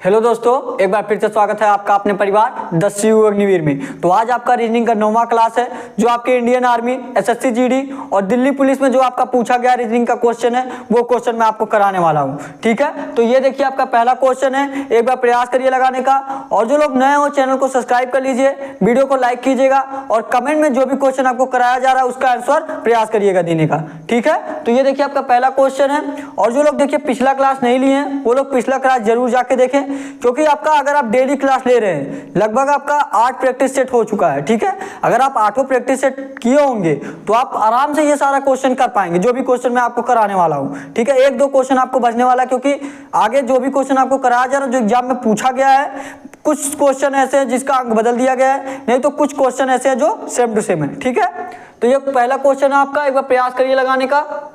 Hello दोस्तों, एक बार फिर से स्वागत है आपका अपने परिवार 10वीं अग्निवीर में। तो आज आपका रीजनिंग का 9वां क्लास है, जो आपके इंडियन आर्मी, एसएससी जीडी और दिल्ली पुलिस में जो आपका पूछा गया रीजनिंग का क्वेश्चन है, वो क्वेश्चन मैं आपको कराने वाला हूँ। ठीक है, तो ये देखिए आपका पहला क्वेश्चन है, एक बार प्रयास करिए लगाने का। और जो लोग नए हो चैनल को सब्सक्राइब कर लीजिए, वीडियो को लाइक कीजिएगा और कमेंट में जो भी क्वेश्चन आपको कराया जा रहा है उसका आंसर प्रयास करिएगा देने का। ठीक है, तो ये देखिए आपका पहला क्वेश्चन है। और जो लोग देखिए पिछला क्लास नहीं लिए हैं वो लोग पिछला क्लास जरूर जाके देखें, क्योंकि आपका अगर आप डेली क्लास ले रहे हैं लगभग आपका 8 प्रैक्टिस सेट हो चुका है। ठीक है, अगर आप 8 प्रैक्टिस सेट किए होंगे तो आप आराम से ये सारा क्वेश्चन कर पाएंगे, जो भी क्वेश्चन मैं आपको कराने वाला हूँ। ठीक है, 1-2 क्वेश्चन आपको बचने वाला है, क्योंकि आगे जो भी क्वेश्चन आपको कराया जा रहा है, जो एग्जाम में पूछा गया है, कुछ क्वेश्चन ऐसे हैं जिसका अंक बदल दिया गया है, नहीं तो कुछ क्वेश्चन ऐसे हैं जो सेम टू सेम है। ठीक है, तो ये पहला क्वेश्चन है आपका, एक बार प्रयास करिए लगाने का।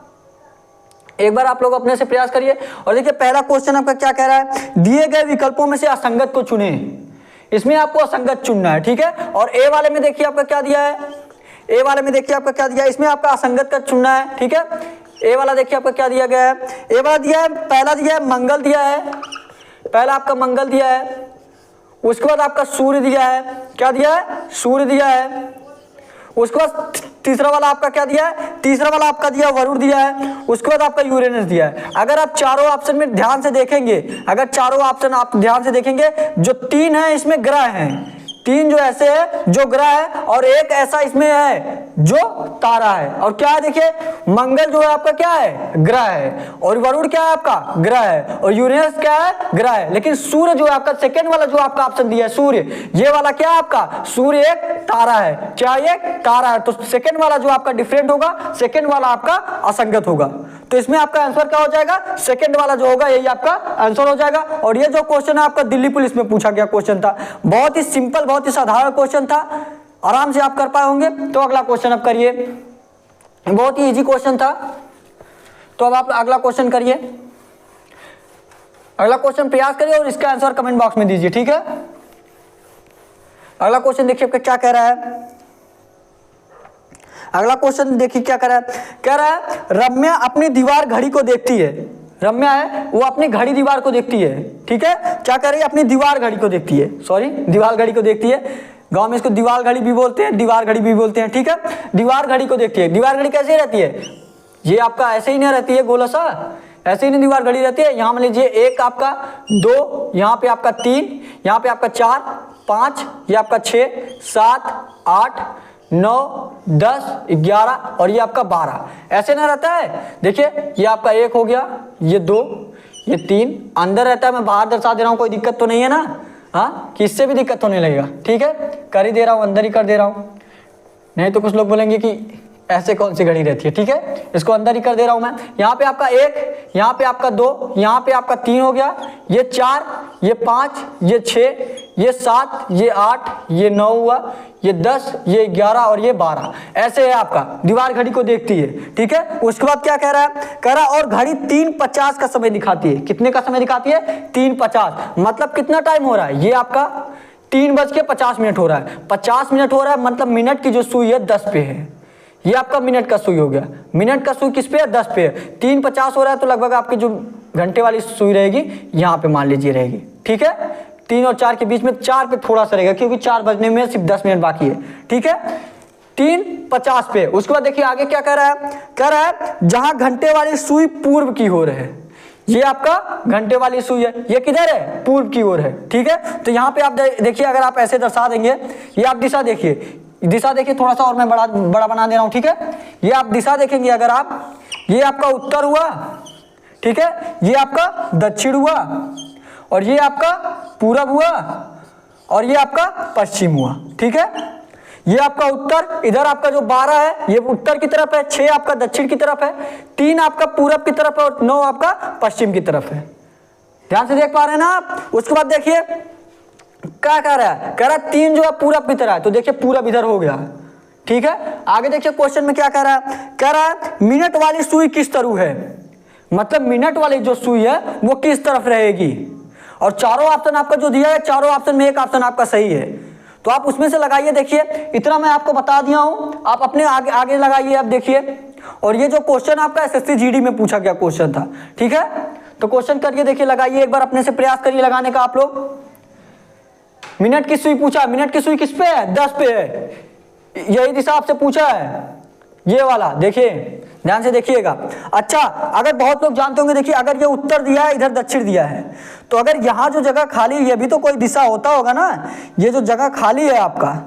एक बार आप लोग अपने से प्रयास करिए। और देखिए पहला क्वेश्चन आपका क्या कह रहा है, दिए गए विकल्पों में से असंगत को चुने। इसमें आपको असंगत चुनना है। ठीक है, और ए वाले में देखिए आपका क्या दिया है, ए वाले में देखिए आपका क्या दिया है, इसमें आपका असंगत का चुनना है। ठीक है, ए वाला देखिए आपका क्या दिया गया है, ए वाला दिया है, पहला दिया है मंगल दिया है, पहला आपका मंगल दिया है। उसके बाद आपका सूर्य दिया है, क्या दिया है, सूर्य दिया है। उसके बाद तीसरा वाला आपका क्या दिया है, तीसरा वाला आपका दिया वरुण दिया है। उसके बाद आपका यूरेनस दिया है। अगर आप चारों ऑप्शन में ध्यान से देखेंगे, अगर चारों ऑप्शन आप ध्यान से देखेंगे, जो 3 है इसमें ग्रह हैं, 3 जो ऐसे है जो ग्रह है, और एक ऐसा इसमें है जो तारा है। और क्या है देखिए, मंगल जो है आपका क्या है, ग्रह है, और वरुण क्या है आपका ग्रह है, और यूरेनस क्या है, ग्रह है। लेकिन सूर्य जो है आपका सेकंड वाला जो आपका ऑप्शन दिया है सूर्य, ये वाला क्या है आपका, सूर्य एक तारा है, क्या एक तारा है। तो सेकंड वाला जो आपका डिफरेंट होगा, सेकंड वाला आपका असंगत होगा। तो इसमें आपका आंसर क्या हो जाएगा, सेकंड वाला जो होगा यही आपका आंसर हो जाएगा। और ये जो क्वेश्चन है आपका दिल्ली पुलिस में पूछा गया क्वेश्चन था, बहुत ही सिंपल, बहुत ही साधारण क्वेश्चन था, आराम से आप कर पाए होंगे। तो अगला क्वेश्चन अब करिए, बहुत ही इजी क्वेश्चन था। तो अब आप अगला क्वेश्चन करिए, अगला क्वेश्चन प्रयास करिए और इसका आंसर कमेंट बॉक्स में दीजिए। ठीक है, अगला क्वेश्चन देखिए क्या कह रहा है, अगला क्वेश्चन देखिए क्या कह रहा है, रम्या अपनी दीवार घड़ी को देखती है। रम्या है वो अपनी घड़ी दीवार को देखती है। ठीक है, क्या कह रही है, अपनी दीवार घड़ी को देखती है, सॉरी दीवार घड़ी को देखती है। गांव में इसको दीवार घड़ी भी बोलते हैं, दीवार घड़ी भी बोलते हैं। ठीक है, दीवार घड़ी को देखती है। दीवार घड़ी कैसे रहती है, ये आपका ऐसे ही नहीं रहती है गोला सा, ऐसे ही नहीं दीवार घड़ी रहती है। यहाँ मान लीजिए एक आपका 2, यहाँ पे आपका 3, यहाँ पे आपका 4, 5, ये आपका 6, 7, 8, 9, 10, 11 और ये आपका 12, ऐसे ना रहता है। देखिए ये आपका 1 हो गया, ये 2, ये 3 अंदर रहता है। मैं बाहर दर्शा दे रहा हूँ, कोई दिक्कत तो नहीं है ना, हाँ, कि इससे भी दिक्कत होने लगेगा। ठीक है, कर ही दे रहा हूँ, अंदर ही कर दे रहा हूँ, नहीं तो कुछ लोग बोलेंगे कि ऐसे कौन सी घड़ी रहती है। ठीक है, इसको अंदर ही कर दे रहा हूं मैं। यहाँ पे आपका 1, यहाँ पे आपका 2, यहाँ पे आपका 3 हो गया, ये 4, ये 5, ये 6, ये 7, ये 8, ये 9 हुआ, ये 10, ये 11 और ये 12, ऐसे है आपका दीवार घड़ी को देखती है। ठीक है, उसके बाद क्या कह रहा है, कह रहा और घड़ी 3:50 का समय दिखाती है। कितने का समय दिखाती है, 3:50, मतलब कितना टाइम हो रहा है, ये आपका 3:50 हो रहा है। 50 मिनट हो रहा है, मतलब मिनट की जो सुई है 10 पे है, ये आपका मिनट का सुई हो गया। मिनट का सुई किस पे है, 10 पे है। 3:50 हो रहा है तो लगभग आपकी जो घंटे वाली सुई रहेगी यहाँ पे मान लीजिए रहेगी। ठीक है, 3 और 4 के बीच में, 4 पे थोड़ा सा रहेगा क्योंकि 4 बजने में सिर्फ 10 मिनट बाकी है। ठीक है, 3:50 पे। उसके बाद देखिए आगे क्या कह रहा है, कह रहा है जहां घंटे वाली सुई पूर्व की ओर है, ये आपका घंटे वाली सुई है, ये किधर है, पूर्व की ओर है। ठीक है, तो यहाँ पे आप देखिए, अगर आप ऐसे दर्शा देंगे, ये आप दिशा देखिए, दिशा देखिए थोड़ा सा और मैं बड़ा बना दे रहा हूं। ठीक है, ये आप दिशा देखेंगे अगर आप, ये आपका उत्तर हुआ, ठीक है, ये आपका दक्षिण हुआ, और ये आपका पूरब हुआ, और ये आपका पश्चिम हुआ। ठीक है, ये आपका उत्तर, इधर आपका जो 12 है ये उत्तर की तरफ है, 6 आपका दक्षिण की तरफ है, 3 आपका पूरब की तरफ है और 9 आपका पश्चिम की तरफ है। ध्यान से देख पा रहे हैं ना आप। उसके बाद देखिए क्या कह रहा है, कह रहा है 3 जो है पूरब की तरह है, तो देखिए पूरब इधर हो गया। ठीक है, आगे देखिए क्वेश्चन में क्या कह रहा है, कह रहा है मिनट वाली सुई किस तरह है, मतलब मिनट वाली जो सुई है वो किस तरफ रहेगी। और चारों ऑप्शन आपका जो दिया है, चारों ऑप्शन में एक ऑप्शन आपका सही है, तो आप उसमें से लगाइए। देखिए इतना मैं आपको बता दिया हूं, आप अपने आगे आगे लगाइए। अब देखिए, और ये जो क्वेश्चन आपका एसएससी जीडी में पूछा गया क्वेश्चन था। ठीक है, तो क्वेश्चन करके देखिए, लगाइए एक बार, अपने से प्रयास करिए लगाने का आप लोग। मिनट की सुई पूछा, मिनट की सुई किस पे है? 10 पे है। यही दिशा आपसे पूछा है, ये वाला, देखिए ध्यान से देखिएगा। अच्छा, अगर बहुत लोग जानते होंगे, देखिए अगर ये उत्तर दिया है, इधर दक्षिण दिया है, तो अगर यहाँ जो जगह खाली है, ये भी तो कोई दिशा होता होगा ना। ये जो जगह खाली है आपका,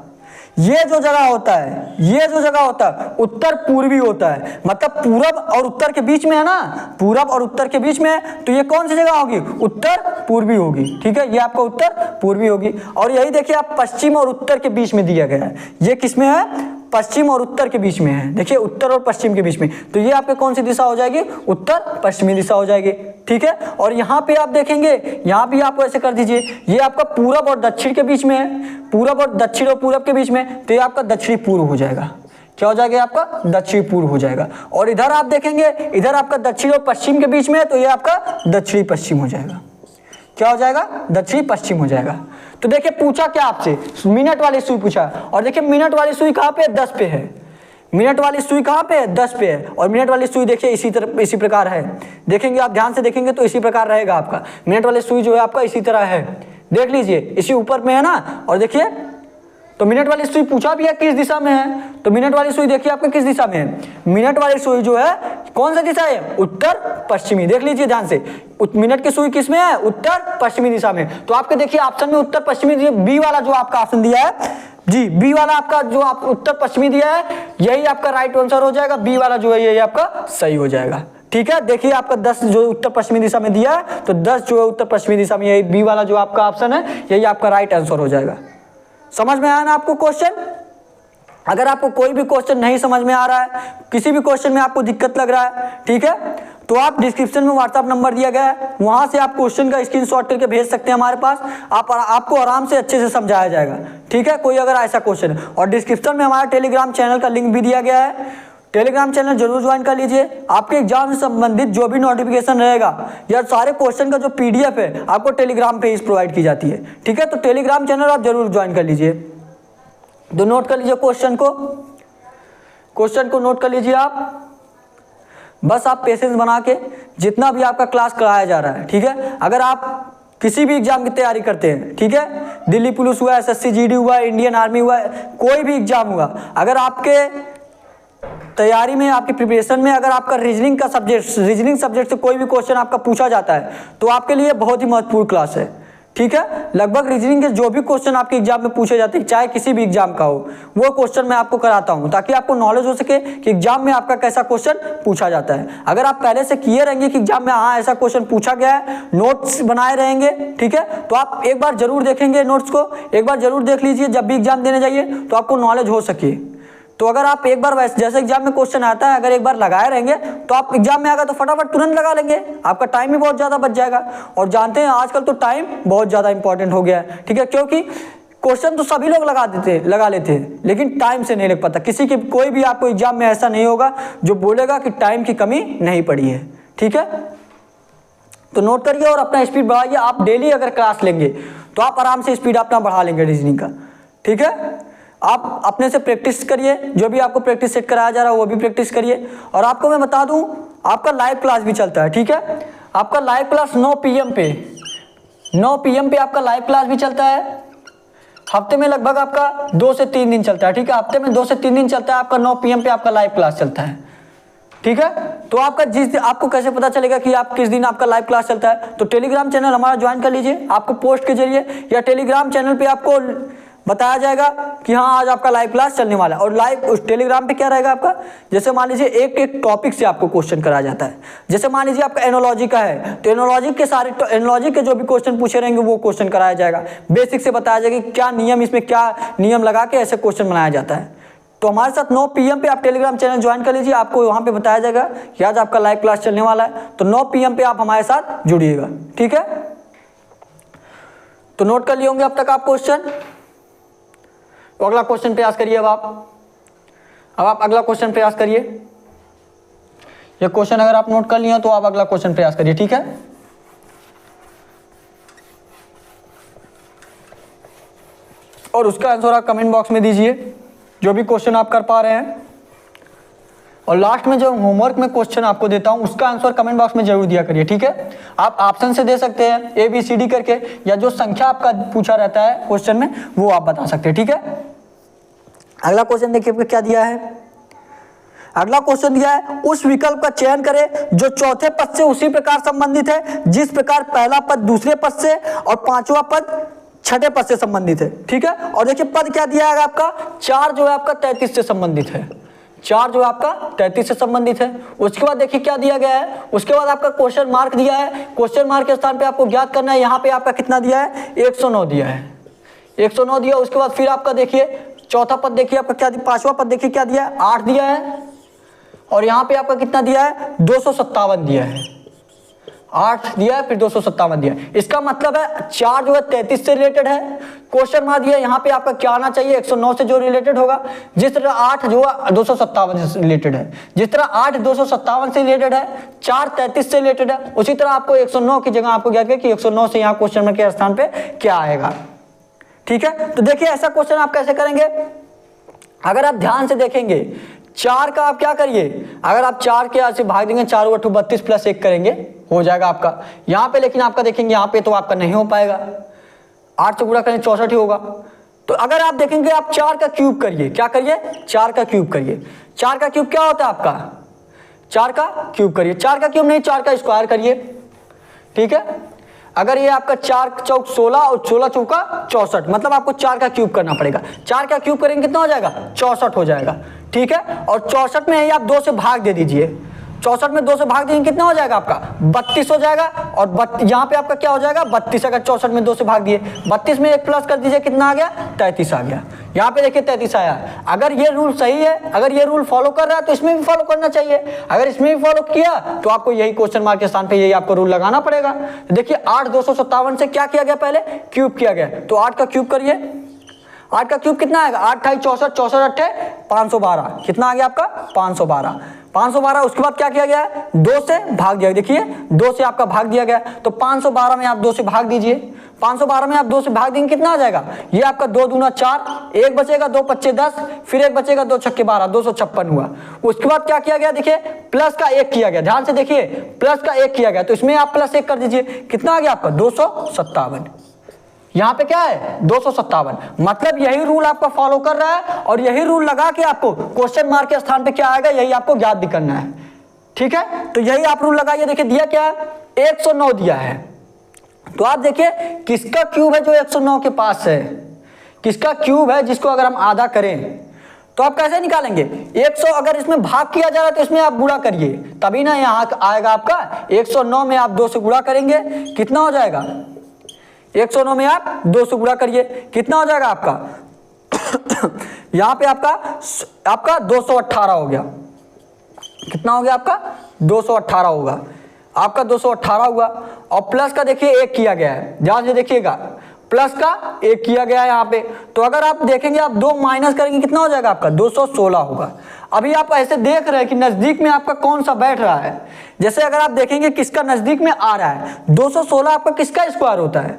ये जो जगह होता है, ये जो जगह होता है, उत्तर पूर्वी होता है, मतलब पूरब और उत्तर के बीच में है ना, पूरब और उत्तर के बीच में है, तो ये कौन सी जगह होगी? उत्तर पूर्वी होगी। ठीक है, ये आपका उत्तर पूर्वी होगी। और यही देखिए आप पश्चिम और उत्तर के बीच में दिया गया है, ये किसमें है? पश्चिम और उत्तर के बीच में है। देखिए उत्तर और पश्चिम के बीच में, तो ये आपके कौन सी दिशा हो जाएगी? उत्तर पश्चिमी दिशा हो जाएगी। ठीक है, और यहाँ पे आप देखेंगे, यहाँ भी आप ऐसे कर दीजिए, ये आपका पूरब और दक्षिण के बीच में है, पूरब और दक्षिण और पूरब के बीच में, तो ये आपका दक्षिणी पूर्व हो जाएगा। क्या हो जाएगा? आपका दक्षिणी पूर्व हो जाएगा। और इधर आप देखेंगे, इधर आपका दक्षिण और पश्चिम के बीच में है, तो ये आपका दक्षिणी पश्चिम हो जाएगा। क्या हो जाएगा? दक्षिणी पश्चिम हो जाएगा। तो देखिए पूछा क्या आपसे? मिनट वाली सुई पूछा, और देखिए मिनट वाली सुई कहाँ पे है? 10 पे है। मिनट वाली सुई कहाँ पे है? 10 पे है। और मिनट वाली सुई देखिए इसी तरह, इसी प्रकार है, देखेंगे आप ध्यान से देखेंगे तो इसी प्रकार रहेगा आपका। मिनट वाली सुई जो है आपका इसी तरह है, देख लीजिए इसी ऊपर में है ना। और देखिए तो मिनट वाली सुई पूछा भी है किस दिशा में है, तो मिनट वाली सुई देखिए आपका किस दिशा में है? मिनट वाली सुई जो है कौन सा दिशा है? उत्तर पश्चिमी। देख लीजिए ध्यान से, मिनट की सुई किस में है? उत्तर पश्चिमी दिशा में। तो आपके देखिए ऑप्शन में उत्तर पश्चिमी, बी वाला जो आपका ऑप्शन दिया है जी, बी वाला आपका जो आप उत्तर पश्चिमी दिया है, यही आपका राइट आंसर हो जाएगा। बी वाला जो है यही आपका सही हो जाएगा। ठीक है, देखिए आपका 10 जो उत्तर पश्चिमी दिशा में दिया है, तो 10 जो है उत्तर पश्चिमी दिशा में, यही बी वाला जो आपका ऑप्शन है यही आपका राइट आंसर हो जाएगा। समझ में आया ना आपको क्वेश्चन? अगर आपको कोई भी क्वेश्चन नहीं समझ में आ रहा है, किसी भी क्वेश्चन में आपको दिक्कत लग रहा है, ठीक है, तो आप डिस्क्रिप्शन में व्हाट्सएप नंबर दिया गया है, वहां से आप क्वेश्चन का स्क्रीनशॉट करके भेज सकते हैं हमारे पास। आपको आराम से अच्छे से समझाया जाएगा। ठीक है, कोई अगर ऐसा क्वेश्चन है। और डिस्क्रिप्शन में हमारा टेलीग्राम चैनल का लिंक भी दिया गया है, टेलीग्राम चैनल जरूर ज्वाइन कर लीजिए। आपके एग्जाम से संबंधित जो भी नोटिफिकेशन रहेगा या सारे क्वेश्चन का जो पीडीएफ है आपको टेलीग्राम पे ही प्रोवाइड की जाती है। ठीक है, तो टेलीग्राम चैनल आप जरूर ज्वाइन कर लीजिए। तो नोट कर लीजिए क्वेश्चन को नोट कर लीजिए आप। बस आप पेशेंस बना के जितना भी आपका क्लास कराया जा रहा है, ठीक है, अगर आप किसी भी एग्जाम की तैयारी करते हैं, ठीक है, दिल्ली पुलिस हुआ, एसएससी जीडी हुआ, इंडियन आर्मी हुआ, कोई भी एग्जाम हुआ, अगर आपके तैयारी में, आपकी प्रिपरेशन में अगर आपका रीजनिंग सब्जेक्ट से कोई भी क्वेश्चन आपका पूछा जाता है, तो आपके लिए बहुत ही महत्वपूर्ण क्लास है। ठीक है, लगभग रीजनिंग के जो भी क्वेश्चन आपके एग्जाम में पूछे जाते हैं, चाहे किसी भी एग्जाम का हो, वो क्वेश्चन मैं आपको कराता हूं, ताकि आपको नॉलेज हो सके कि एग्जाम में आपका कैसा क्वेश्चन पूछा जाता है। अगर आप पहले से किए रहेंगे कि एग्जाम में हाँ ऐसा क्वेश्चन पूछा गया है, नोट्स बनाए रहेंगे, ठीक है, तो आप एक बार जरूर देखेंगे नोट्स को, एक बार जरूर देख लीजिए जब भी एग्जाम देने जाइए, तो आपको नॉलेज हो सके। तो अगर आप एक बार जैसे एग्जाम में क्वेश्चन आता है, अगर एक बार लगाए रहेंगे, तो आप एग्जाम में आएगा तो फटाफट तुरंत लगा लेंगे, आपका टाइम भी बहुत ज़्यादा बच जाएगा। और जानते हैं आजकल तो टाइम बहुत ज़्यादा इंपॉर्टेंट हो गया है। ठीक है, क्योंकि क्वेश्चन तो सभी लोग लगा लेते हैं, लेकिन टाइम से नहीं लग पाता। कोई भी आपको एग्जाम में ऐसा नहीं होगा जो बोलेगा कि टाइम की कमी नहीं पड़ी है। ठीक है, तो नोट करिए और अपना स्पीड बढ़ाइए। आप डेली अगर क्लास लेंगे तो आप आराम से स्पीड अपना बढ़ा लेंगे रीजनिंग का। ठीक है, आप अपने से प्रैक्टिस करिए, जो भी आपको प्रैक्टिस सेट कराया जा रहा है वो भी प्रैक्टिस करिए। और आपको मैं बता दूं, आपका लाइव क्लास भी चलता है। ठीक है, आपका लाइव क्लास 9 PM पे आपका लाइव क्लास भी चलता है। हफ्ते में लगभग आपका 2 से 3 दिन चलता है। ठीक है, हफ्ते में 2 से 3 दिन चलता है आपका, 9 PM पे आपका लाइव क्लास चलता है। ठीक है, तो आपको कैसे पता चलेगा कि आप किस दिन आपका लाइव क्लास चलता है? तो टेलीग्राम चैनल हमारा ज्वाइन कर लीजिए, आपको पोस्ट के जरिए या टेलीग्राम चैनल पे आपको बताया जाएगा कि हाँ आज आपका लाइव क्लास चलने वाला है। और लाइव उस टेलीग्राम पे क्या रहेगा आपका, जैसे मान लीजिए एक टॉपिक से आपको क्वेश्चन कराया जाता है। जैसे मान लीजिए आपका एनोलॉजी का है, तो एनोलॉजी के जो भी क्वेश्चन पूछे रहेंगे वो क्वेश्चन कराया जाएगा। बेसिक से बताया जाएगा कि क्या नियम, इसमें क्या नियम लगा के ऐसे क्वेश्चन बनाया जाता है। तो हमारे साथ 9 PM पे आप टेलीग्राम चैनल ज्वाइन कर लीजिए, आपको वहाँ पे बताया जाएगा कि आज आपका लाइव क्लास चलने वाला है। तो 9 PM पे आप हमारे साथ जुड़िएगा। ठीक है, तो नोट कर लिए होंगे अब तक आप क्वेश्चन। तो अगला क्वेश्चन प्रयास करिए। अब आप अगला क्वेश्चन प्रयास करिए। ये क्वेश्चन अगर आप नोट कर लिए तो आप अगला क्वेश्चन प्रयास करिए। ठीक है, और उसका आंसर आप कमेंट बॉक्स में दीजिए, जो भी क्वेश्चन आप कर पा रहे हैं। और लास्ट में जो होमवर्क में क्वेश्चन आपको देता हूं उसका आंसर कमेंट बॉक्स में जरूर दिया करिए, ठीक है। आप ऑप्शन से दे सकते हैं ABCD करके, या जो संख्या आपका पूछा रहता है क्वेश्चन में वो आप बता सकते हैं, ठीक है। अगला क्वेश्चन देखिए क्या दिया है। अगला क्वेश्चन दिया है, उस विकल्प का चयन करें जो चौथे पद से उसी प्रकार संबंधित है जिस प्रकार पहला पद दूसरे पद से और पांचवा पद छठे पद से संबंधित है, ठीक है। और देखिए पद क्या दिया है आपका, 4 जो है आपका 33 से संबंधित है, 4 जो आपका 33 से संबंधित है। उसके बाद देखिए क्या दिया गया है, उसके बाद आपका क्वेश्चन मार्क दिया है, क्वेश्चन मार्क के स्थान पे आपको ज्ञात करना है। यहाँ पे आपका कितना दिया है, 109 दिया है, 109 दिया। उसके बाद फिर आपका देखिए चौथा पद देखिए आपका क्या, पांचवा पद देखिए क्या दिया है, 8 दिया है। और यहाँ पे आपका कितना दिया है, 257 दिया है, 8 दिया है फिर 257 दिया है। इसका मतलब है 4 जो है 33 से रिलेटेड है, क्वेश्चन मार्क दिया। यहाँ पे आपका क्या आना चाहिए, 109 से जो रिलेटेड होगा। जिस तरह 8 जो है 257 से रिलेटेड है, जिस तरह 8 257 से रिलेटेड है, 4 33 से रिलेटेड है, उसी तरह आपको 109 की जगह आपको ज्ञात करें कि 109 से यहाँ क्वेश्चन मार्क के स्थान पे क्या आएगा, ठीक है। तो देखिए ऐसा क्वेश्चन आप कैसे करेंगे, अगर आप ध्यान से देखेंगे 4 का आप क्या करिए, अगर आप 4 के ऐसे भाग देंगे, 4 × 8 32 प्लस 1 करेंगे हो जाएगा आपका यहाँ पे। लेकिन आपका देखेंगे यहाँ पे तो आपका नहीं हो पाएगा, 8 से गुणा करेंगे 64 ही होगा। तो अगर आप देखेंगे आप 4 का क्यूब करिए, क्या करिए, 4 का क्यूब करिए। 4 का क्यूब क्या होता है आपका, 4 का क्यूब करिए, 4 का क्यूब नहीं 4 का स्क्वायर करिए, ठीक है। अगर ये आपका 4 चौक 16 और 16 चौका 64, मतलब आपको 4 का क्यूब करना पड़ेगा। 4 का क्यूब करेंगे कितना हो जाएगा, 64 हो जाएगा, ठीक है। और 64 में ही आप 2 से भाग दे दीजिए, 64 में 2 से भाग देंगे कितना हो जाएगा आपका, 32 हो जाएगा। और यहाँ पे आपका क्या हो जाएगा, 32। अगर 64 में 2 से भाग दिए, 32 में 1 प्लस कर दीजिए, कितना आ गया, 33 आ गया। यहाँ पे देखिए 33 आया। अगर ये रूल सही है, अगर ये रूल फॉलो कर रहा है तो इसमें भी फॉलो करना चाहिए। अगर इसमें भी फॉलो किया तो आपको यही क्वेश्चन मार्क के स्थान पे यही आपको रूल लगाना पड़ेगा। देखिए 8 257 से क्या किया गया, पहले क्यूब किया गया। तो 8 का क्यूब करिए, 8 का क्यूब कितना आएगा, 8 × 64 64 8 512, कितना आ गया आपका 512, 512। उसके बाद क्या किया गया है, 2 से भाग दिया, देखिए 2 से आपका भाग दिया गया। तो 512 में आप 2 से भाग दीजिए, 512 में आप 2 से भाग देंगे कितना आ जाएगा, ये आपका 2 दूना 4, 1 बचेगा, 2 पच्चे 10, फिर 1 बचेगा, 2 छक्के 12, 256 हुआ। उसके बाद क्या किया गया, देखिए प्लस का 1 किया गया, ध्यान से देखिए प्लस का 1 किया गया। तो इसमें आप प्लस 1 कर दीजिए, कितना आ गया आपका 257। यहाँ पे क्या है 257, मतलब यही रूल आपका फॉलो कर रहा है। और यही रूल लगा के आपको क्वेश्चन मार्क के स्थान पे क्या आएगा, यही आपको ज्ञात भी करना है, ठीक है। तो यही आप रूल लगाइए। देखिए दिया क्या है, 109 दिया है। तो आप देखिए किसका क्यूब है जो 109 के पास है, किसका क्यूब है जिसको अगर हम आधा करें तो आप कैसे निकालेंगे, 100 अगर इसमें भाग किया जा रहा है तो इसमें आप गुणा करिए, तभी ना यहाँ आएगा आपका 109 में आप 2 से गुणा करेंगे, कितना हो जाएगा, 109 में आप 2 से गुणा करिए, कितना हो जाएगा आपका यहाँ पे आपका 218 हो गया, कितना हो गया आपका 218 होगा, आपका 218 हुआ। और प्लस का देखिए 1 किया गया है, ध्यान से देखिएगा प्लस का 1 किया गया है यहाँ पे। तो अगर आप देखेंगे आप 2 माइनस करेंगे कितना हो जाएगा आपका 216 होगा। अभी आप ऐसे देख रहे हैं कि नजदीक में आपका कौन सा बैठ रहा है, जैसे अगर आप देखेंगे किसका नजदीक में आ रहा है, 216 आपका किसका स्क्वायर होता है,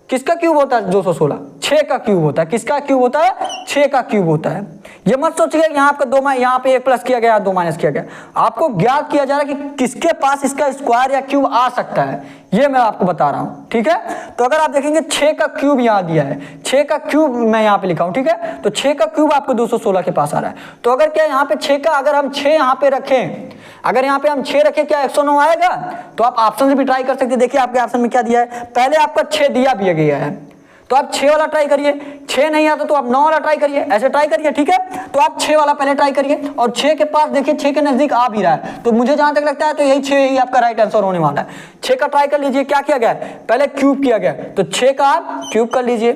किसका क्यूब होता है 216, 6 का क्यूब होता है, किसका क्यूब होता है 6 का क्यूब होता है। ये मत सोचिएगा यहाँ आपका 2 यहाँ पे 1 प्लस किया गया 2 माइनस किया गया, आपको ज्ञात किया जा रहा है कि किसके पास इसका स्क्वायर या क्यूब आ सकता है, ये मैं आपको बता रहा हूँ, ठीक है। तो अगर आप देखेंगे 6 का क्यूब यहाँ दिया है, 6 का क्यूब मैं यहाँ पे लिखा हूँ, ठीक है। तो 6 का क्यूब आपको 216 के पास आ रहा है। तो अगर क्या यहाँ पे 6 का अगर हम 6 यहाँ पे रखें, अगर यहाँ पे हम 6 रखें क्या 109 आएगा, तो आप ऑप्शन से भी ट्राई कर सकते हैं। देखिए आपके ऑप्शन में क्या दिया है, पहले आपका 6 दिया भी गया है, तो आप 6 वाला ट्राई करिए, 6 नहीं आता तो आप 9 वाला ट्राई करिए, ऐसे ट्राई करिए, ठीक है। तो आप 6 वाला पहले ट्राई करिए, और 6 के पास देखिए 6 के नजदीक आ भी रहा है, तो मुझे जहां तक लगता है तो यही 6 ही आपका राइट आंसर होने वाला है। 6 का ट्राई कर लीजिए, क्या किया गया है, पहले क्यूब किया गया, तो 6 का आप क्यूब कर लीजिए,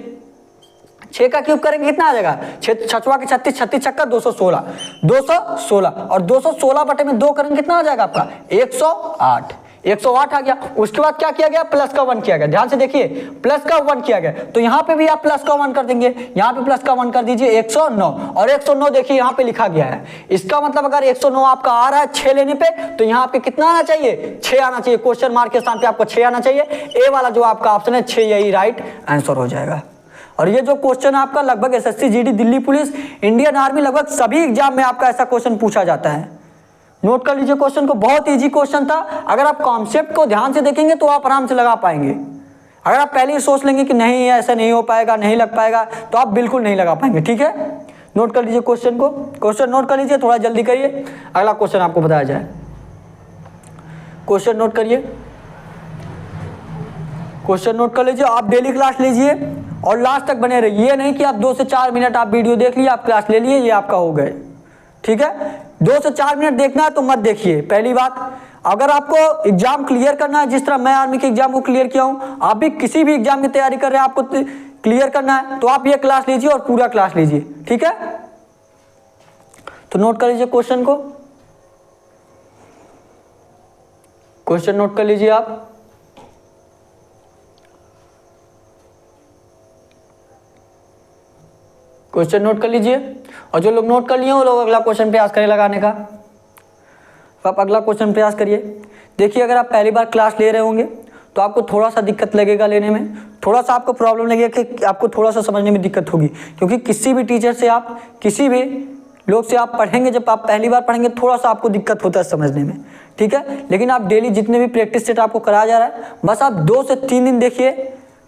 6 का क्यूब करेंगे कितना आ जाएगा, 6 छठवा के 36, 36 छक्का 216, 216 और 216 बटे में 2 करेंगे कितना आ जाएगा आपका 108, 108 आ गया। उसके बाद क्या किया गया, प्लस का 1 किया गया, ध्यान से देखिए प्लस का 1 किया गया, तो यहाँ पे भी आप प्लस का 1 कर देंगे, यहाँ पे प्लस का 1 कर दीजिए 109, और 109 देखिए यहाँ पे लिखा गया है। इसका मतलब अगर 109 आपका आ रहा है 6 लेने पे, तो यहाँ पे कितना आना चाहिए, 6 आना चाहिए, क्वेश्चन मार्क के स्थान पे आपको 6 आना चाहिए। ए वाला जो आपका ऑप्शन है 6 यही राइट आंसर हो जाएगा। और ये जो क्वेश्चन आपका लगभग SSC, GD, Delhi police, Indian army, लगभग सभी एग्जाम में आपका ऐसा क्वेश्चन पूछा जाता है, नोट कर लीजिए क्वेश्चन को, बहुत इजी क्वेश्चन था। अगर आप कॉन्सेप्ट को ध्यान से देखेंगे तो आप आराम से लगा पाएंगे। अगर आप पहले ही सोच लेंगे कि नहीं ऐसा नहीं हो पाएगा, नहीं लग पाएगा, तो आप बिल्कुल नहीं लगा पाएंगे। ठीक है, नोट कर लीजिए क्वेश्चन को, क्वेश्चन नोट कर लीजिए, थोड़ा जल्दी करिए, अगला क्वेश्चन आपको बताया जाए। क्वेश्चन नोट करिए, क्वेश्चन नोट कर लीजिए। आप डेली क्लास लीजिए और लास्ट तक बने रहिए। ये नहीं कि आप 2 से 4 मिनट आप वीडियो देख लिए, आप क्लास ले लिए, ये आपका हो गए। ठीक है, 2 से 4 मिनट देखना है तो मत देखिए। पहली बात, अगर आपको एग्जाम क्लियर करना है, जिस तरह मैं आर्मी के एग्जाम को क्लियर किया हूं, आप भी किसी भी एग्जाम की तैयारी कर रहे हैं, आपको क्लियर करना है, तो आप ये क्लास लीजिए और पूरा क्लास लीजिए। ठीक है, तो नोट कर लीजिए क्वेश्चन को, क्वेश्चन नोट कर लीजिए आप। क्वेश्चन नोट कर लीजिए, और जो लोग नोट कर लिए वो लोग अगला क्वेश्चन प्रयास करें लगाने का। तो आप अगला क्वेश्चन प्रयास करिए। देखिए, अगर आप पहली बार क्लास ले रहे होंगे तो आपको थोड़ा सा दिक्कत लगेगा लेने में, थोड़ा सा आपको प्रॉब्लम लगेगा कि आपको थोड़ा सा समझने में दिक्कत होगी, क्योंकि किसी भी टीचर से आप, किसी भी लोग से आप पढ़ेंगे, जब आप पहली बार पढ़ेंगे थोड़ा सा आपको दिक्कत होता है समझने में। ठीक है, लेकिन आप डेली जितने भी प्रैक्टिस सेट आपको कराया जा रहा है, बस आप 2 से 3 दिन देखिए,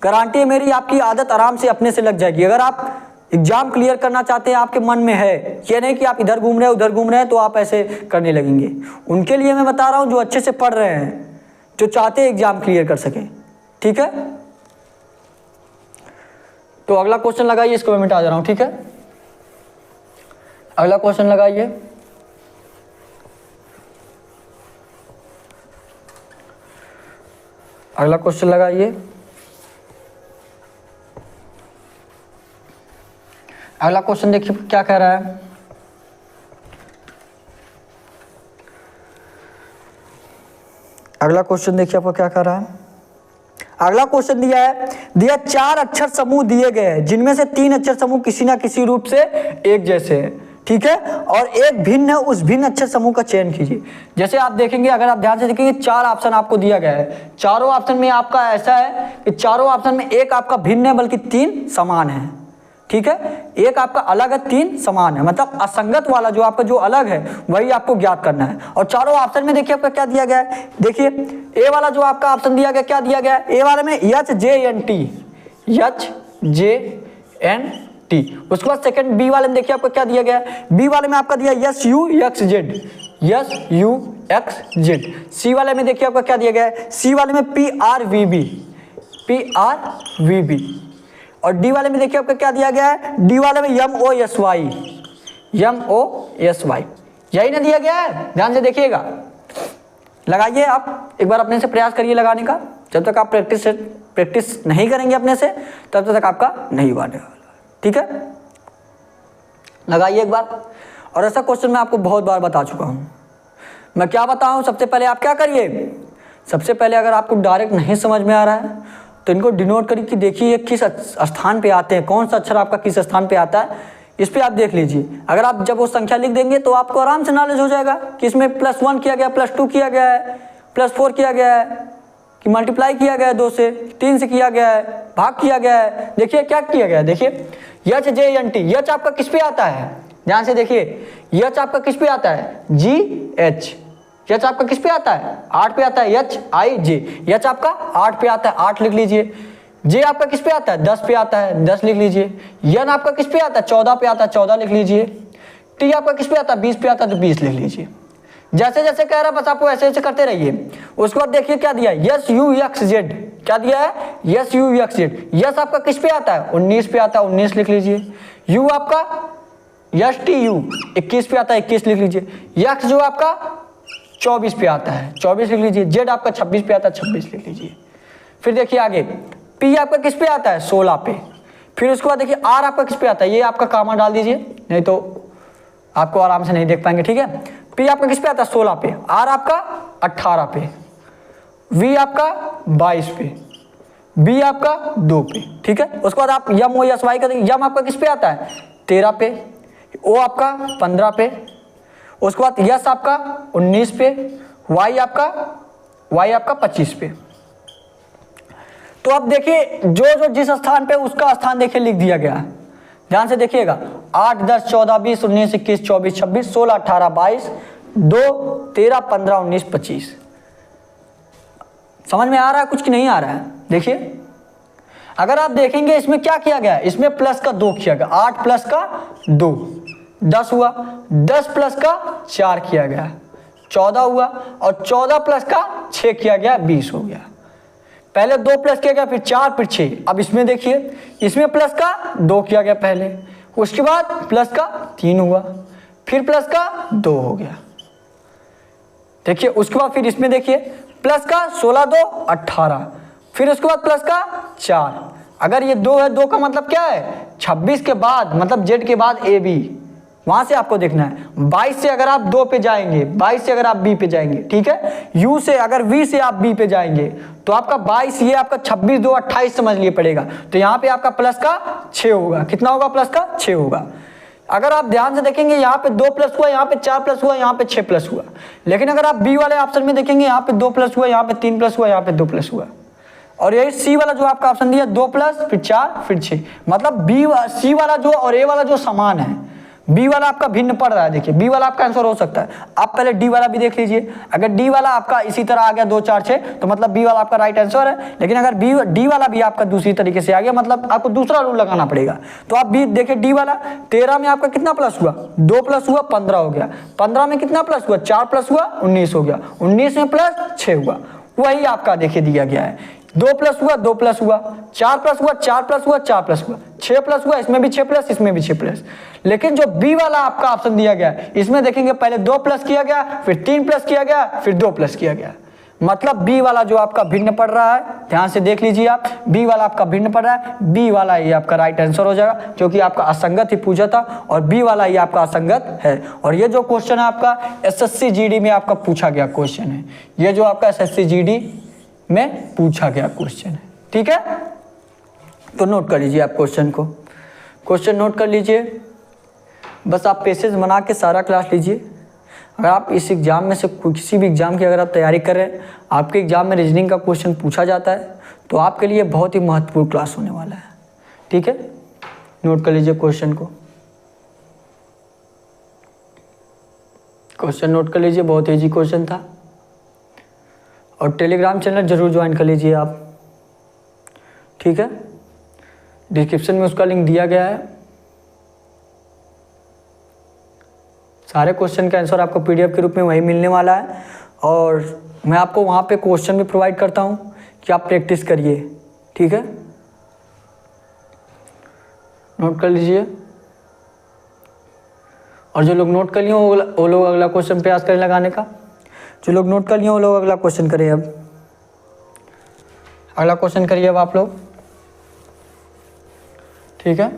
गारंटी है मेरी, आपकी आदत आराम से अपने से लग जाएगी। अगर आप एग्जाम क्लियर करना चाहते हैं, आपके मन में है, ये नहीं कि आप इधर घूम रहे हैं उधर घूम रहे हैं, तो आप ऐसे करने लगेंगे। उनके लिए मैं बता रहा हूँ जो अच्छे से पढ़ रहे हैं, जो चाहते हैं एग्जाम क्लियर कर सकें। ठीक है, तो अगला क्वेश्चन लगाइए, इसको मैं मिटा दे रहा हूँ। ठीक है, अगला क्वेश्चन लगाइए। अगला क्वेश्चन लगाइए। अगला क्वेश्चन देखिए क्या कह रहा है। अगला क्वेश्चन देखिए आपको क्या कह रहा है। अगला क्वेश्चन दिया है, 4 अक्षर समूह दिए गए हैं, जिनमें से 3 अक्षर समूह किसी ना किसी रूप से एक जैसे हैं। ठीक है, और एक भिन्न है, उस भिन्न अक्षर समूह का चयन कीजिए। जैसे आप देखेंगे, अगर आप ध्यान से देखेंगे, 4 ऑप्शन आपको दिया गया है। चारों ऑप्शन में आपका ऐसा है कि चारों ऑप्शन में एक आपका भिन्न है, बल्कि 3 समान है। ठीक है, एक आपका अलग है, 3 समान है, मतलब असंगत वाला जो आपका जो अलग है वही आपको ज्ञात करना है। और चारों ऑप्शन में देखिए आपका क्या दिया गया है। देखिए, ए वाला जो आपका ऑप्शन दिया गया, क्या दिया गया है, ए वाले में HJNT, HJNT। उसके बाद सेकंड बी वाले में देखिए आपको क्या दिया गया है, बी वाले में आपका दिया SUXZ, SUXZ। सी वाले में देखिए आपका क्या दिया गया है, सी वाले में PRVB, PRVB। और डी वाले में देखिए आपका क्या दिया गया है, डी वाले में MOSY, MOSY। यही ना दिया गया है, ध्यान से देखिएगा, लगाइए आप एक बार, अपने से प्रयास करिए लगाने का। जब तक आप प्रैक्टिस नहीं करेंगे अपने से, तब तक आपका नहीं बनेगा। ठीक है, लगाइए एक बार। और ऐसा क्वेश्चन मैं आपको बहुत बार बता चुका हूं। मैं क्या बताऊं, सबसे पहले आप क्या करिए, सबसे पहले अगर आपको डायरेक्ट नहीं समझ में आ रहा है तो इनको डिनोट करिए कि देखिए किस स्थान पे आते हैं, कौन सा अक्षर आपका किस स्थान पे आता है, इस पे आप देख लीजिए। अगर आप जब वो संख्या लिख देंगे तो आपको आराम से नॉलेज हो जाएगा कि इसमें +1 किया गया, +2 किया गया है, +4 किया गया है, कि मल्टीप्लाई किया गया है 2 से, 3 से किया गया है, भाग किया गया है। देखिए क्या किया गया है, देखिए HJNT, यच आपका किस पे आता है, ध्यान से देखिए, यच आपका किस पे आता है, GH। यच आपका किस पे आता है, 8 पे आता है, HIJ। यच आपका 8 पे आता है, 8 लिख लीजिए। जे आपका किस पे आता है, 10 पे आता है, 10 लिख लीजिए। यन आपका किस पे आता है, 14 पे आता है, 14 लिख लीजिए। टी आपका किस पे आता है, 20 पे आता है, तो 20 लिख लीजिए। जैसे जैसे कह रहा है बस आपको ऐसे ऐसे करते रहिए। उसके बाद देखिए क्या दिया है, SUXZ, क्या दिया है, SUXZ। यस आपका किस पे आता है, 19 पे आता है, 19 लिख लीजिए। यू आपका STU 21 पे आता है, 21 लिख लीजिए। यक्स जो आपका 24 पे आता है, 24 लिख लीजिए। जेड आपका 26 पे आता है, 26 लिख लीजिए। फिर देखिए आगे, पी आपका किस पे आता है, 16 पे। फिर उसके बाद देखिए आर आपका किस पे आता है, ये आपका कामा डाल दीजिए, नहीं तो आपको आराम से नहीं देख पाएंगे। ठीक है, पी आपका किस पे आता है, 16 पे। आर आपका 18 पे। वी आपका 22 पे। बी आपका 2 पे। ठीक है, उसके बाद आप यम ओ एस वाई का देखिए, यम आपका किस पे आता है, 13 पे। ओ आपका 15 पे। उसके बाद यस आपका 19 पे। वाई आपका 25 पे। तो अब देखिए जो जिस स्थान पे उसका स्थान देखिए लिख दिया गया है, ध्यान से देखिएगा। 8, 10, 14, 20, 19, 21, 24, 26, 16, 18, 22, 2, 13, 15, 19, 25। समझ में आ रहा है कुछ कि नहीं आ रहा है? देखिए अगर आप देखेंगे इसमें क्या किया गया, इसमें प्लस का 2 किया गया, 8 प्लस का 2 10 हुआ, 10 प्लस का 4 किया गया 14 हुआ, और 14 प्लस का 6 किया गया 20 हो गया। पहले 2 प्लस किया गया, फिर 4, फिर 6। अब इसमें देखिए, इसमें प्लस का 2 किया गया पहले, उसके बाद प्लस का 3 हुआ, फिर प्लस का 2 हो गया। देखिए उसके बाद फिर इसमें देखिए प्लस का 16, 2, 18, फिर उसके बाद प्लस का 4। अगर ये 2 है, 2 का मतलब क्या है, 26 के बाद मतलब जेड के बाद ए बी, वहां से आपको देखना है। 22 से अगर आप 2 पे जाएंगे, 22 से अगर आप बी पे जाएंगे, ठीक है, यू से अगर वी से आप बी पे जाएंगे तो आपका 22, ये आपका 26, 2, 28 समझ लिए पड़ेगा। तो यहाँ पे आपका प्लस का 6 होगा। कितना होगा? प्लस का 6 होगा। अगर आप ध्यान से देखेंगे यहाँ पे 2 प्लस हुआ, यहाँ पे 4 प्लस हुआ, यहाँ पे 6 प्लस हुआ। लेकिन अगर आप बी वाले ऑप्शन में देखेंगे, यहाँ पे 2 प्लस हुआ, यहाँ पे 3 प्लस हुआ, यहाँ पे 2 प्लस हुआ। और यही सी वाला जो आपका ऑप्शन दिया 2 प्लस फिर 4 फिर 6, मतलब सी वाला जो और ए वाला जो समान है, बी वाला आपका भिन्न पड़ रहा है। देखिए बी वाला आपका आंसर हो सकता है। आप पहले डी वाला भी देख लीजिए। अगर डी वाला आपका इसी तरह आ गया 2, 4, 6 तो मतलब बी वाला आपका राइट आंसर है। लेकिन अगर डी वाला भी आपका दूसरी तरीके से आ गया, मतलब आपको दूसरा रूल लगाना पड़ेगा। तो आप बी देखिए, डी वाला 13 में आपका कितना प्लस हुआ, 2 प्लस हुआ 15 हो गया, 15 में कितना प्लस हुआ, 4 प्लस हुआ 19 हो गया, 19 में प्लस 6 हुआ। वही आपका देखिए दिया गया है। 2 प्लस हुआ, 2 प्लस हुआ, 4 प्लस हुआ, 4 प्लस हुआ, 4 प्लस हुआ, 6 प्लस हुआ, इसमें भी 6 प्लस, इसमें भी 6 प्लस। लेकिन जो बी वाला आपका ऑप्शन दिया गया है, इसमें देखेंगे पहले 2 प्लस किया गया, फिर 3 प्लस किया गया, फिर 2 प्लस किया गया। मतलब बी वाला जो आपका भिन्न पड़ रहा है, ध्यान से देख लीजिए आप, बी वाला आपका भिन्न पड़ रहा है, बी वाला ये आपका राइट आंसर हो जाएगा, क्योंकि आपका असंगत ही पूछा था और बी वाला ये आपका असंगत है। और ये जो क्वेश्चन है आपका एसएससी जीडी में आपका पूछा गया क्वेश्चन है, ये जो आपका एसएससी जीडी में पूछा गया क्वेश्चन है। ठीक है, तो नोट कर लीजिए आप क्वेश्चन को, क्वेश्चन नोट कर लीजिए। बस आप पेसेज बना के सारा क्लास लीजिए। अगर आप इस एग्जाम में से किसी भी एग्जाम की अगर आप तैयारी कर रहे हैं, आपके एग्जाम में रीजनिंग का क्वेश्चन पूछा जाता है, तो आपके लिए बहुत ही महत्वपूर्ण क्लास होने वाला है। ठीक है, नोट कर लीजिए क्वेश्चन को, क्वेश्चन नोट कर लीजिए, बहुत ईजी क्वेश्चन था। और टेलीग्राम चैनल जरूर ज्वाइन कर लीजिए आप। ठीक है, डिस्क्रिप्शन में उसका लिंक दिया गया है। सारे क्वेश्चन का आंसर आपको पीडीएफ के रूप में वही मिलने वाला है, और मैं आपको वहाँ पे क्वेश्चन भी प्रोवाइड करता हूँ कि आप प्रैक्टिस करिए। ठीक है, नोट कर लीजिए। और जो लोग नोट कर लिए वो लोग अगला क्वेश्चन प्रयास करें लगाने का। जो लोग नोट कर लिए वो लोग अगला क्वेश्चन करिए। अब अगला क्वेश्चन करिए अब आप लोग। ठीक है,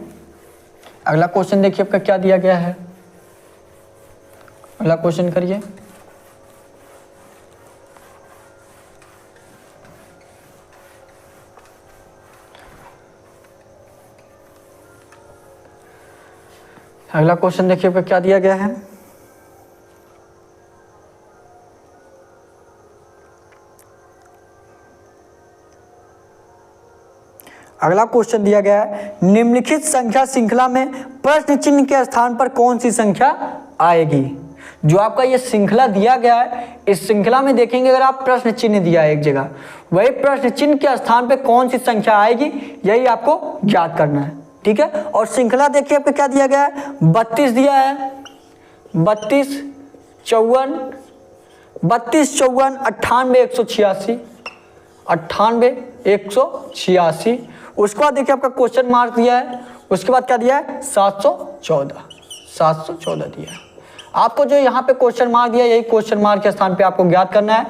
अगला क्वेश्चन देखिए आपका क्या दिया गया है। अगला क्वेश्चन करिए। अगला क्वेश्चन देखिए आपका क्या दिया गया है। अगला क्वेश्चन दिया गया है, निम्नलिखित संख्या श्रृंखला में प्रश्न चिन्ह के स्थान पर कौन सी संख्या आएगी। जो आपका ये श्रृंखला दिया गया है, इस श्रृंखला में देखेंगे अगर आप प्रश्न चिन्ह दिया है एक जगह, वही प्रश्न चिन्ह के स्थान पे कौन सी संख्या आएगी, यही आपको ज्ञात करना है। ठीक है, और श्रृंखला देखिए आपको क्या दिया गया है, 32 दिया है, 32, 54, 32, 54, 98, 186, 98, 186। उसके बाद देखिए आपका क्वेश्चन मार्क दिया है, उसके बाद क्या दिया है, 714, 714 दिया है। आपको जो यहाँ पे क्वेश्चन मार्क दिया, यही क्वेश्चन मार्क के स्थान पे आपको ज्ञात करना है।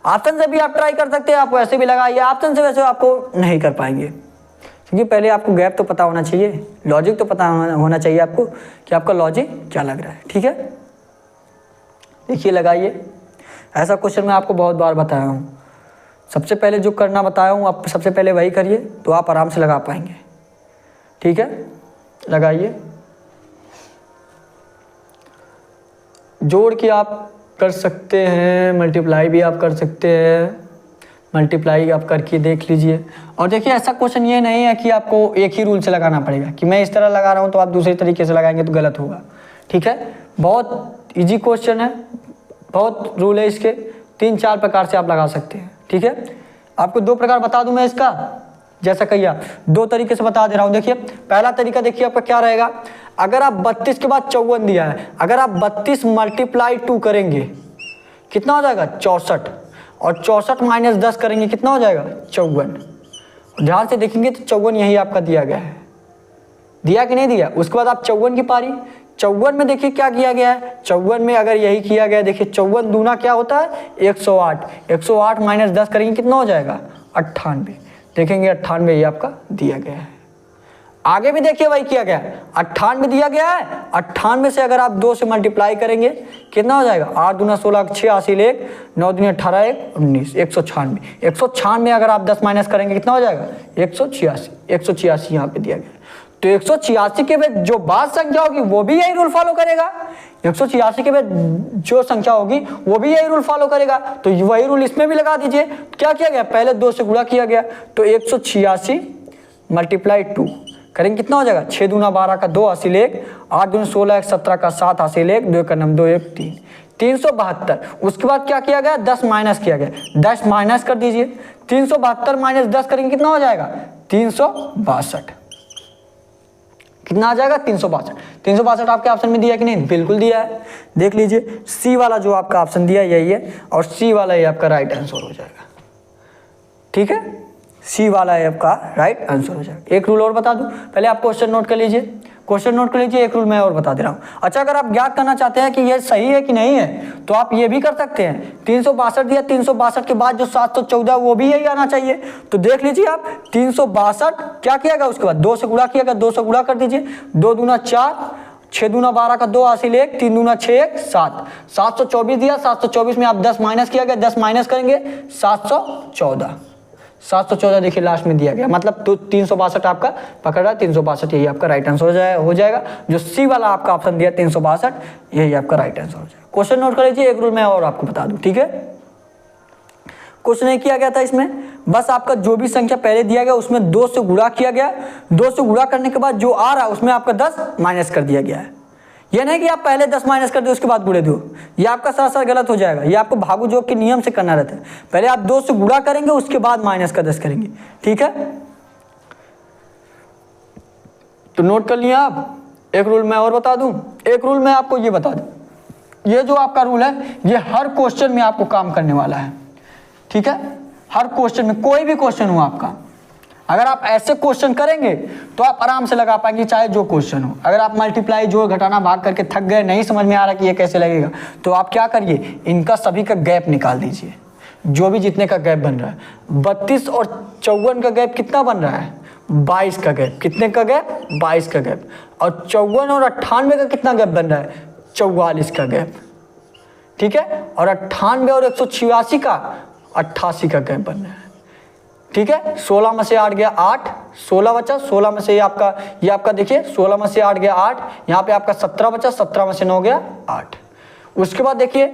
ऑप्शन से भी आप ट्राई कर सकते हैं, आप वैसे भी लगाइए, ऑप्शन से वैसे आपको नहीं कर पाएंगे, क्योंकि पहले आपको गैप तो पता होना चाहिए, लॉजिक तो पता होना चाहिए आपको कि आपका लॉजिक क्या लग रहा है। ठीक है, देखिए लगाइए। ऐसा क्वेश्चन मैं आपको बहुत बार बताया हूँ, सबसे पहले जो करना बताया हूँ आप सबसे पहले वही करिए, तो आप आराम से लगा पाएंगे। ठीक है, लगाइए। जोड़ के आप कर सकते हैं, मल्टीप्लाई भी आप कर सकते हैं, मल्टीप्लाई आप करके देख लीजिए। और देखिए ऐसा क्वेश्चन ये नहीं है कि आपको एक ही रूल से लगाना पड़ेगा, कि मैं इस तरह लगा रहा हूँ तो आप दूसरे तरीके से लगाएंगे तो गलत होगा। ठीक है, बहुत इजी क्वेश्चन है, बहुत रूल है इसके, 3-4 प्रकार से आप लगा सकते हैं। ठीक है, आपको 2 प्रकार बता दूं मैं इसका, जैसा कहिए आप 2 तरीके से बता दे रहा हूं। देखिए पहला तरीका देखिए आपका क्या रहेगा, अगर आप 32 के बाद 54 दिया है, अगर आप 32 मल्टीप्लाई 2 करेंगे कितना हो जाएगा 64, और 64 माइनस 10 करेंगे कितना हो जाएगा 54। ध्यान से देखेंगे तो 54 यही आपका दिया गया है, दिया कि नहीं दिया। उसके बाद आप 54 की पारी, 54 में देखिए क्या किया गया है, 54 में अगर यही किया गया, देखिए 54 दूना क्या होता है 108, 108 माइनस 10 करेंगे कितना हो जाएगा 98, देखेंगे 98 ये आपका दिया गया है। आगे भी देखिए वही किया गया है, 98 दिया गया है, 98 से अगर आप 2 से मल्टीप्लाई करेंगे कितना हो जाएगा 8 दूना 16, 6 80 1, 9 दूना 18 1 19, 196, 196 अगर आप 10 माइनस करेंगे कितना हो जाएगा 186, 186 यहाँ पे दिया गया है। तो 186 के बाद जो बाद संख्या होगी वो भी यही रूल फॉलो करेगा, 186 के बाद जो संख्या होगी वो भी यही रूल फॉलो करेगा, तो वही रूल इसमें भी लगा दीजिए। क्या किया गया, पहले 2 से गुणा किया गया, तो 186 मल्टीप्लाई 2 करेंगे कितना हो जाएगा 6 दूना 12 का 2 हासिल 1, 8 दूना 16 1 17 का 7 हासिल 1, 2 का 9 2 1 3, 372। उसके बाद क्या किया गया 10 माइनस किया गया, 10 माइनस कर दीजिए, 372 माइनस 10 करेंगे कितना हो जाएगा 362, कितना आ जाएगा 362। 362 आपके ऑप्शन में दिया कि नहीं, बिल्कुल दिया है। देख लीजिए सी वाला जो आपका ऑप्शन दिया यही है, और सी वाला ये आपका राइट आंसर हो जाएगा। ठीक है, सी वाला है आपका राइट आंसर हो जाएगा। एक रूल और बता दूं, पहले आप क्वेश्चन नोट कर लीजिए, क्वेश्चन नोट कर लीजिए, एक रूल मैं और बता दे रहा हूं। अच्छा, अगर आप ज्ञात करना चाहते हैं कि ये सही है कि नहीं है तो आप ये भी कर सकते हैं, 362 दिया, 362 के बाद जो 714 वो भी यही आना चाहिए। तो देख लीजिए आप 362 क्या किया गया, उसके बाद 2 से गुणा किया गया, 2 से गुणा कर दीजिए, 2 दूना 4, 6 दूना 12 का 2 हासिल 1, 3 दूना 6 1 7, 724 दिया, 724 में आप 10 माइनस किया गया, 10 माइनस करेंगे 714, 714 देखिए लास्ट में दिया गया, मतलब तो 362 आपका पकड़ रहा है, 362 यही आपका राइट आंसर हो जाएगा। जो सी वाला आपका ऑप्शन दिया 362 यही आपका राइट आंसर हो जाएगा। क्वेश्चन नोट कर लीजिए, एक रूल मैं और आपको बता दूं। ठीक है, कुछ नहीं किया गया था इसमें, बस आपका जो भी संख्या पहले दिया गया उसमें 2 से गुणा किया गया, 2 से गुणा करने के बाद जो आ रहा है उसमें आपका 10 माइनस कर दिया गया है। ये नहीं कि आप पहले 10 माइनस कर दो उसके बाद गुणे दो, ये आपका सरासर गलत हो जाएगा। ये आपको भागु जोग के नियम से करना रहता है, पहले आप 2 से गुणा करेंगे उसके बाद माइनस का 10 करेंगे। ठीक है, तो नोट कर लिया आप। एक रूल मैं और बता दूं, एक रूल मैं आपको ये बता दूं, ये जो आपका रूल है ये हर क्वेश्चन में आपको काम करने वाला है। ठीक है, हर क्वेश्चन में, कोई भी क्वेश्चन हो आपका, अगर आप ऐसे क्वेश्चन करेंगे तो आप आराम से लगा पाएंगे चाहे जो क्वेश्चन हो। अगर आप मल्टीप्लाई जोड़ घटाना भाग करके थक गए, नहीं समझ में आ रहा कि ये कैसे लगेगा, तो आप क्या करिए, इनका सभी का गैप निकाल दीजिए, जो भी जितने का गैप बन रहा है। 32 और 54 का गैप कितना बन रहा है 22 का गैप, कितने का गैप 22 का गैप, और 54 और 98 का कितना गैप बन रहा है 44 का गैप। ठीक है, और 98 और 186 का 88 का गैप बन रहा है। ठीक है, 16 में से 8 गया 8, 16 बचा, 16 में से ये आपका देखिए 16 में से 8 गया 8, यहाँ पे आपका 17 बचा, 17 में से 9 गया 8। उसके बाद देखिए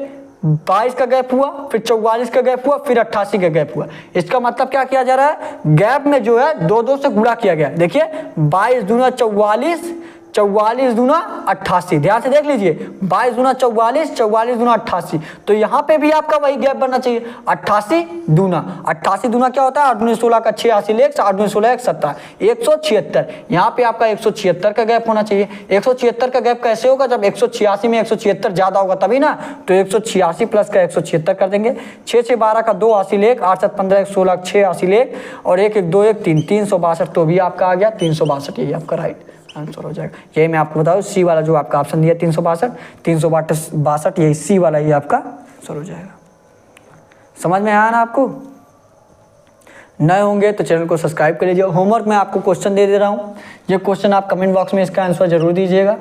22 का गैप हुआ, फिर 44 का गैप हुआ, फिर 88 का गैप हुआ। इसका मतलब क्या किया जा रहा है, गैप में जो है 2 से गुणा किया गया। देखिए 22 दूना 44, 44 दूना 88, ध्यान से देख लीजिए, 22 दूना 44, 44 दूना 88, तो यहाँ पे भी आपका वही गैप बनना चाहिए 88 दूना। 88 दूना क्या होता है 8 दूना 16 का 6 हासिल 1, 8 दूना 16 1 17, 176। यहाँ पे आपका 176 का गैप होना चाहिए। 176 का गैप कैसे होगा, जब 186 में 176 ज्यादा होगा तभी ना, तो 186 प्लस का 176 कर देंगे। 6 6 12 का 2 हासिल 1, 8 7 15 1 16 6 हासिल 1, और 1 1 2 1 3, 362, तो भी आपका आ गया 362, यही आपका राइट आंसर हो जाएगा। यही मैं आपको बताऊँ, सी वाला जो आपका ऑप्शन दिया 362, यही सी वाला ही आपका आंसर हो जाएगा। समझ में आया ना आपको? नए होंगे तो चैनल को सब्सक्राइब कर लीजिए। होमवर्क में आपको क्वेश्चन दे रहा हूँ, ये क्वेश्चन आप कमेंट बॉक्स में इसका आंसर जरूर दीजिएगा।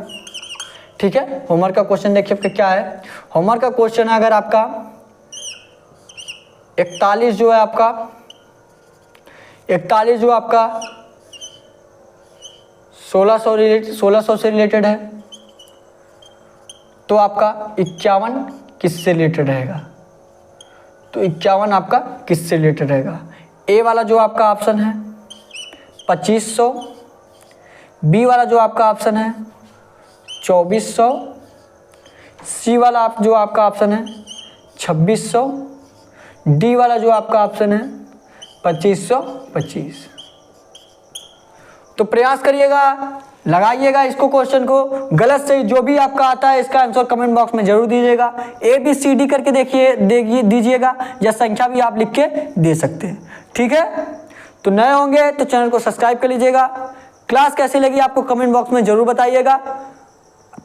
ठीक है, होमवर्क का क्वेश्चन देखिए आपका क्या है। होमवर्क का क्वेश्चन है अगर आपका 41 जो है आपका 41 जो आपका 1600 से रिलेटेड है, तो आपका 51 किससे रिलेटेड रहेगा, तो 51 आपका किससे रिलेटेड रहेगा। ए वाला जो आपका ऑप्शन है 2500, बी वाला जो आपका ऑप्शन है 2400, सी वाला आप जो आपका ऑप्शन है 2600, डी वाला जो आपका ऑप्शन है 2525। तो प्रयास करिएगा, लगाइएगा इसको क्वेश्चन को, गलत सही जो भी आपका आता है इसका आंसर कमेंट बॉक्स में जरूर दीजिएगा। ABCD करके दीजिएगा या संख्या भी आप लिख के दे सकते हैं, ठीक है। तो नए होंगे तो चैनल को सब्सक्राइब कर लीजिएगा। क्लास कैसी लगी आपको कमेंट बॉक्स में जरूर बताइएगा,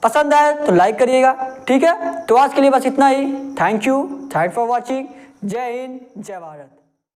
पसंद आए तो लाइक करिएगा, ठीक है। तो आज के लिए बस इतना ही। Thank you for watching. जय हिंद, जय भारत।